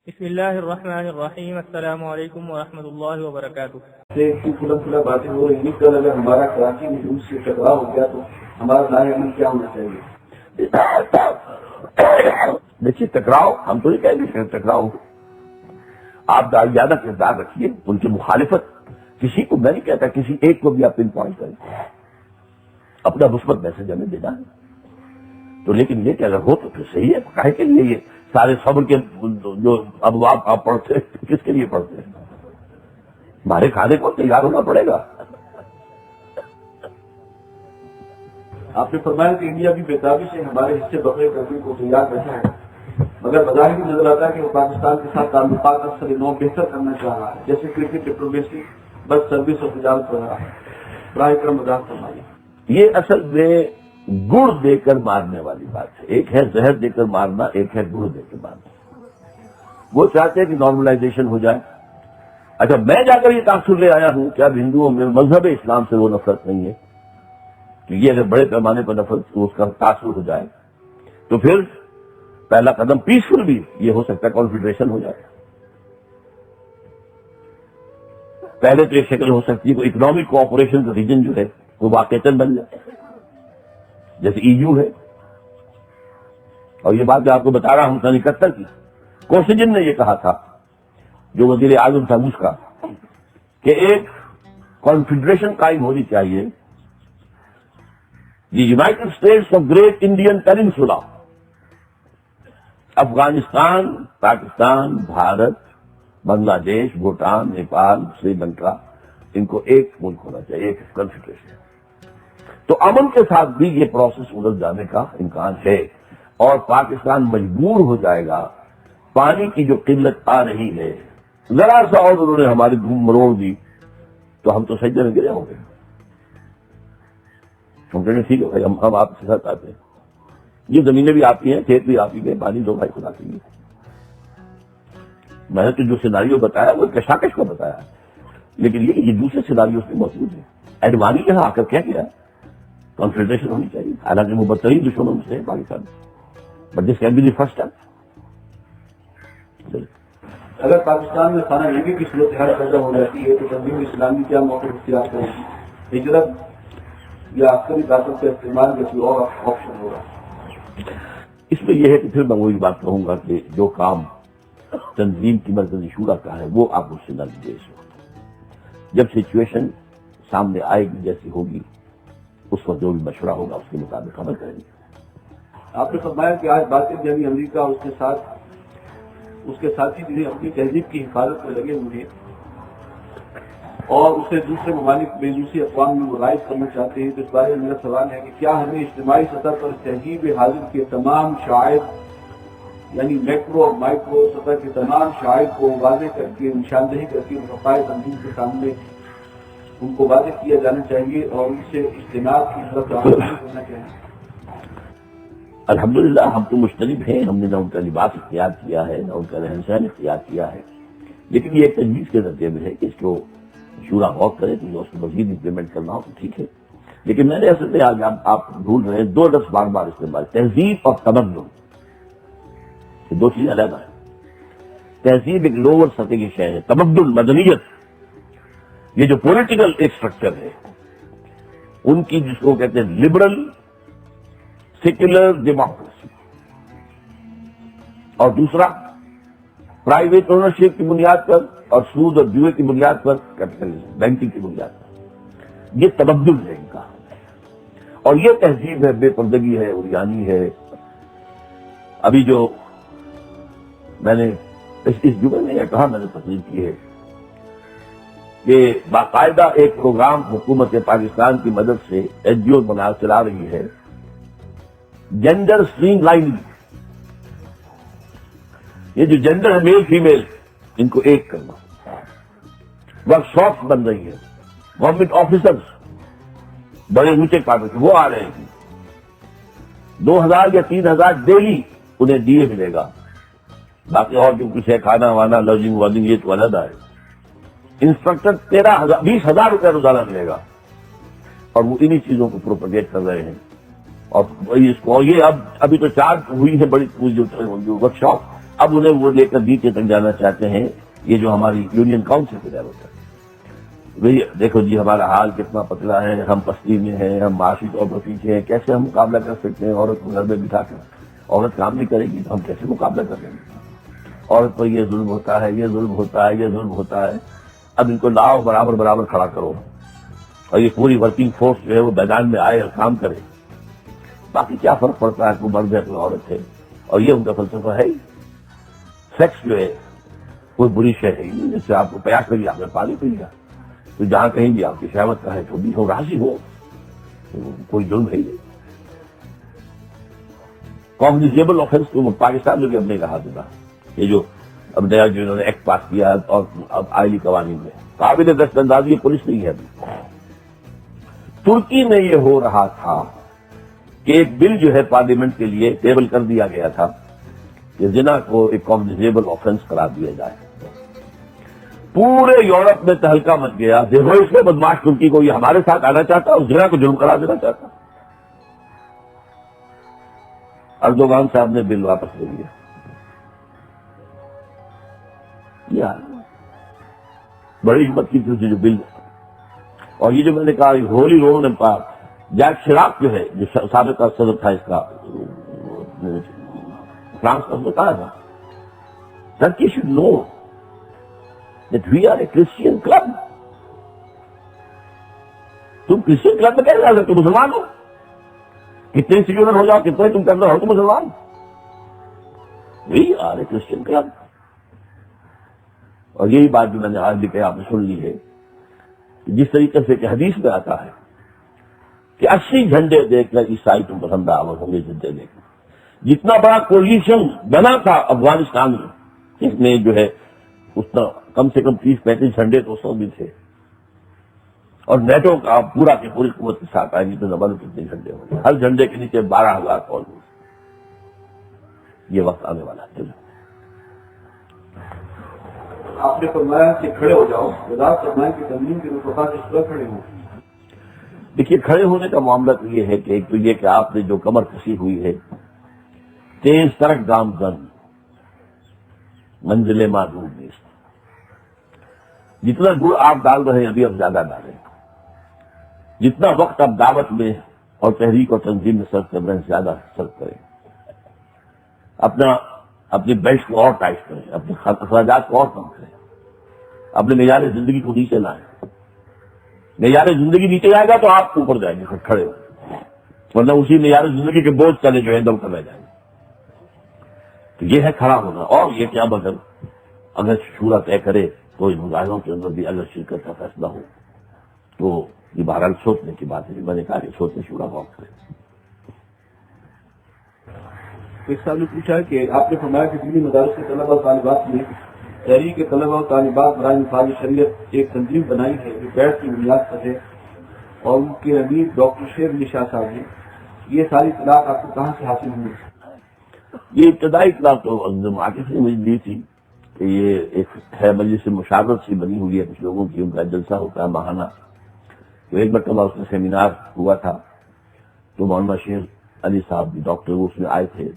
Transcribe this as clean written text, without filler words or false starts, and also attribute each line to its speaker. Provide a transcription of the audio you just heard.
Speaker 1: بسم اللہ الرحمن الرحیم، السلام علیکم ورحمۃ اللہ وبرکاتہ۔
Speaker 2: کھلا باتیں ہو رہی ہیں، کل اگر ہمارا کراچی میں روس سے ٹکراؤ ہو گیا تو ہمارا ظاہر عمل کیا ہونا چاہیے؟
Speaker 3: دیکھیے ٹکراؤ، ہم تو یہ کہیں گے کہ ٹکراؤ آپ زیادہ کردار رکھیے، ان کی مخالفت کسی کو میں نہیں کہتا، کسی ایک کو بھی آپ پن پوائنٹ کریں، اپنا مثبت میسج ہمیں دینا ہے تو، لیکن یہ کہ اگر ہو تو پھر صحیح ہے، کاہے کے لیے یہ سارے صبر کے جو ابواب آپ پڑھتے ہیں کس کے لیے پڑھتے ہیں؟ ہمارے کھانے کو تیار ہونا پڑے گا۔
Speaker 2: آپ نے فرمایا کہ انڈیا بھی بےتابی سے ہمارے حصے بقرے کرنے کو تیار بیٹھا ہے، مگر بظاہر بھی نظر آتا ہے کہ وہ پاکستان کے ساتھ تعلقات اکثر نو بہتر کرنا چاہ رہا ہے، جیسے کرکٹ، ڈپلومیسی، بس سروس اور تجارت وغیرہ۔ براہ کرم وضاحت فرمائیے۔
Speaker 3: یہ اصل میں گڑ دے کر مارنے والی بات ہے، ایک ہے زہر دے کر مارنا، ایک ہے گڑ دے کر مارنا۔ وہ چاہتے ہیں کہ نارملائزیشن ہو جائے۔ اچھا، میں جا کر یہ تاثر لے آیا ہوں کہ اب ہندوؤں میں مذہب اسلام سے وہ نفرت نہیں ہے کہ یہ اگر بڑے پیمانے پر نفرت اس کا تاثر ہو جائے تو پھر پہلا قدم پیسفل بھی یہ ہو سکتا ہے کانفیڈریشن ہو جائے۔ پہلے تو ایک شکل ہو سکتی ہے کہ اکنامک کوآپریشن کا ریجن جو ہے وہ واقعتاً بن جائے، جیسے ای یو ہے۔ اور یہ بات میں آپ کو بتا رہا ہوں 1971 کی، کوسیجن نے یہ کہا تھا، جو وزیر اعظم تھا اس کا، کہ ایک کانفیڈریشن قائم ہونی چاہیے، the United States of Great Indian peninsula, Afghanistan, Pakistan, Bharat, Bangladesh, Bhutan, Nepal, Sri Lanka, ان کو ایک ملک ہونا چاہیے، ایک کنفیڈریشن۔ تو امن کے ساتھ بھی یہ پروسیس ادھر جانے کا امکان ہے، اور پاکستان مجبور ہو جائے گا۔ پانی کی جو قلت آ رہی ہے، ذرا سا اور انہوں نے ہماری دھوم مروڑ دی تو ہم تو سجدے میں گرے ہوں گے۔ ہم کہیں گے ٹھیک ہے بھائی، ہم آپ کے ساتھ آتے ہیں، یہ زمینیں بھی آپ کی ہیں، کھیت بھی آپ ہی کے، پانی دو بھائی خدا کے لیے۔ میں نے تو جو سیناریو بتایا وہ کشاکش کا بتایا، لیکن یہ دوسرے سیناریو میں موجود ہے۔ ایڈوانی یہاں آ کر کیا کیا کانفیڈریشن ہونی چاہیے، حالانکہ وہ بدترین دشمنوں میں سے ہے Pakistan, but this can be the first step.
Speaker 2: اگر پاکستان میں خانہ جنگی کی صورتحال پیدا ہو جاتی ہے تو تنظیم اسلامی کیا موقف اختیار کرے گی؟ ہجرت یا عسکری طاقت کا استعمال یا کوئی اور آپشن ہوگا؟
Speaker 3: اس میں یہ ہے کہ پھر میں وہی بات کہوں گا کہ جو کام تنظیم کی مرکزی شورا کا ہے وہ آپ اس سے نہ لیجیے اس وقت۔ جب سچویشن سامنے آئے گی جیسی ہوگی، اس وقت جو بھی مشورہ ہوگا اس کے مطابق عمل کریں گے۔
Speaker 2: آپ نے فرمایا کہ آج باتیں جنگی امریکہ اور اس کے ساتھی بھی اپنی تہذیب کی حفاظت میں لگے ہوئے ہیں اور اسے دوسرے ممالک بیروسی اقوام میں وہ رائج کرنا چاہتے ہیں، تو اس بارے میں میرا سوال ہے کہ کیا ہمیں اجتماعی سطح پر تہذیب حاضر کے تمام شاعر، یعنی میکرو اور مائکرو سطح کے تمام شاعر کو واضح کر کے، نشاندہی کر کے مفاد تنظیم کے سامنے ان کو واضح کیا جانا چاہیے اور ان سے اجتناب کی طرف راغب کرنا چاہیے؟
Speaker 3: الحمدللہ ہم تو مشترک ہیں، ہم نے نہ ان کا لباس اختیار کیا ہے نہ ان کا رہن سہن اختیار کیا ہے، لیکن یہ ایک تجویز کے ذریعے میں ہے کہ اس کو شورا غور کرے تو اس کو مزید امپلیمنٹ کرنا ہو تو ٹھیک ہے۔ لیکن میں نے اصل میں آج آپ بھول رہے ہیں دو لفظ بار بار استعمال، تہذیب اور تمدن، یہ دو چیزیں علیحدہ ہیں۔ تہذیب ایک لوور سطح کی شے ہے، تمدن، مدنیت، یہ جو پولیٹیکل اسٹرکچر ہے ان کی، جس کو کہتے ہیں لبرل سیکولر ڈیموکریسی، اور دوسرا پرائیویٹ اونرشپ کی بنیاد پر اور سود اور جوئے کی بنیاد پر کیپٹلزم، بینکنگ کی بنیاد پر، یہ تبدل ہے ان کا، اور یہ تہذیب ہے، بے پردگی ہے، عریانی ہے۔ ابھی جو میں نے اس جمعے میں یہ کہا، میں نے تقریر کی ہے کہ باقاعدہ ایک پروگرام حکومت پاکستان کی مدد سے این جی او بنا چلا رہی ہے، جینڈر اسٹریم لائننگ، یہ جو جینڈر ہے میل فیمیل، ان کو ایک کرنا، ورک شاپس بن رہی ہے، گورنمنٹ آفیسرز بڑے اونچے پاتے کے وہ آ رہے ہیں، 2000 یا 3000 ڈیلی انہیں دیے ملے گا، باقی اور جو کچھ ہے کھانا وانا لوجنگ وادنگ یہ تو علیحدہ ہے۔ انسٹرکٹر 20,000 روپے روزانہ ملے گا، اور وہ انہی چیزوں کو پروپیگیٹ کر رہے ہیں، اور اس کو یہ ابھی تو چارج ہوئی ہے بڑی جو ورک شاپ، اب انہیں وہ لے کر نیچے تک جانا چاہتے ہیں، یہ جو ہماری یونین کاؤنسل کے لیول ہے۔ بھئی دیکھو جی ہمارا حال کتنا پتلا ہے، ہم پستی میں ہیں، ہم معاشی طور پر پیچھے ہیں، کیسے ہم مقابلہ کر سکتے ہیں عورت کو گھر میں بٹھا کر؟ عورت کام نہیں کرے گی تو ہم کیسے مقابلہ کر لیں گے؟ عورت پر یہ ظلم ہوتا ہے، یہ ظلم ہوتا ہے، یہ ظلم ہوتا ہے۔ اب ان کو لاؤ برابر برابر کھڑا کرو اور یہ پوری ورکنگ فورس جو ہے وہ میدان میں آئے اور کام کرے۔ باقی کیا فرق پڑتا ہے کوئی مرد ہے کوئی عورت ہے؟ اور یہ ان کا فلسفہ ہے ہی۔ سیکس جو ہے کوئی بری شے ہے ہی، جس سے آپ کو پیاس لگی آپ نے پانی پی لیا، تو جہاں کہیں بھی آپ کی شہوت کا ہے جو بھی ہو راضی ہو، تو کوئی جرم ہے ہی نہیں۔ کاگنیزیبل آفینس کو پاکستان میں بھی ہم نے کہا تھا، یہ جو اب نیا جو انہوں نے ایکٹ پاس کیا ہے اور اب آئلی قوانین میں قابل دست اندازی پولیس نہیں ہے ابھی۔ ترکی میں یہ ہو رہا تھا کہ ایک بل جو ہے پارلیمنٹ کے لیے ٹیبل کر دیا گیا تھا کہ زنا کو ایک کاگنیزیبل آفینس قرار دیا جائے۔ پورے یورپ میں تہلکہ مچ گیا، دیکھو اس میں بدماش ترکی کو یہ ہمارے ساتھ آنا چاہتا اور زنا کو جرم قرار دینا چاہتا۔ اردوغان صاحب نے بل واپس لے لیا۔ بڑی ہمت کی تھی جو بل، اور یہ جو میں نے کہا ہولی رومن امپائر، جیک شراک جو ہے جو سابق صدر تھا اس کا فرانس کا، بتایا تھا Turkey should know that we are a Christian club۔ تم کرسچن کلب میں کیسے جا سکتے؟ مسلمان ہو، کتنے سیکولر ہو جاؤ، کتنے تم کے اندر ہو تو مسلمان۔ We are a Christian club۔ اور یہی بات جو میں نے آج بھی کہا آپ نے سن لی ہے کہ جس طریقے سے کہ حدیث میں آتا ہے کہ 80 جھنڈے دیکھ کر عیسائی تم پسند آور ہوں گے، جھنڈے دیکھ کر جتنا بڑا کولیشن بنا تھا افغانستان میں، اس میں جو ہے اتنا کم سے کم 30-35 جھنڈے تو سو بھی تھے، اور نیٹو کا پورا کی پوری قوت کے ساتھ آئے گی تو زبردست کتنے جھنڈے ہوں گے، ہر جھنڈے کے نیچے 12,000 فوج۔ یہ وقت آنے والا ہے۔
Speaker 2: آپ نے فرمایا کہ کھڑے ہو جاؤ، وضاحت فرمائیں کہ تنظیم کے رفقا کس طرح کھڑے ہوں؟
Speaker 3: دیکھیے کھڑے ہونے کا معاملہ تو یہ ہے کہ ایک تو یہ کہ آپ نے جو کمر کسی ہوئی ہے، تیز ترک گامزن منزل معدوم نیست، جتنا گڑ آپ ڈال رہے ہیں ابھی اب زیادہ ڈالیں، جتنا وقت آپ دعوت میں اور تحریک اور تنظیم میں صرف کر رہے ہیں زیادہ صرف کریں، اپنی بیلٹ کو اور ٹائٹ کریں، اپنے اخراجات کو اور کم کریں، اپنے معیار زندگی کو نیچے لائیں۔ معیار زندگی نیچے جائے گا تو آپ اوپر جائیں گے کھڑے ہو، ورنہ اسی معیار زندگی کے بوجھ تلے جو ہے دم کر رہ جائیں گے۔ تو یہ ہے کھڑا ہونا، اور یہ کیا اگر شورا طے کرے تو ان مظاہروں کے اندر بھی اگر شرکت کا فیصلہ ہو تو یہ بہرحال سوچنے کی بات ہے۔ میں نے کہا کہ سوچنے شورا غور کرے۔
Speaker 2: ایک صاحب نے پوچھا کہ آپ نے فرمایا کہ دینی مدارس کے طلبہ اور طالبات نے تحریک کے طلبہ اور طالبات برائے نفاذ شریعت ایک تنظیم بنائی ہے جو بیٹھ کی بنیاد پر ہے، اور ان کے امیر ڈاکٹر شیر علی شاہ صاحب ہیں۔ یہ ساری اطلاعات آپ کو کہاں سے حاصل ہوئی؟
Speaker 3: یہ ابتدائی اطلاع تو عاقف نے مجھے دی تھی کہ یہ ایک ہے مجلس مشاورت سی بنی ہوئی ہے، کچھ لوگوں کی ان کا جلسہ ہوتا ہے ماہانہ، تو ایک مرتبہ اس میں سیمینار ہوا تھا، تو مولانا شیر علی صاحب ڈاکٹر وہ اس میں آئے تھے۔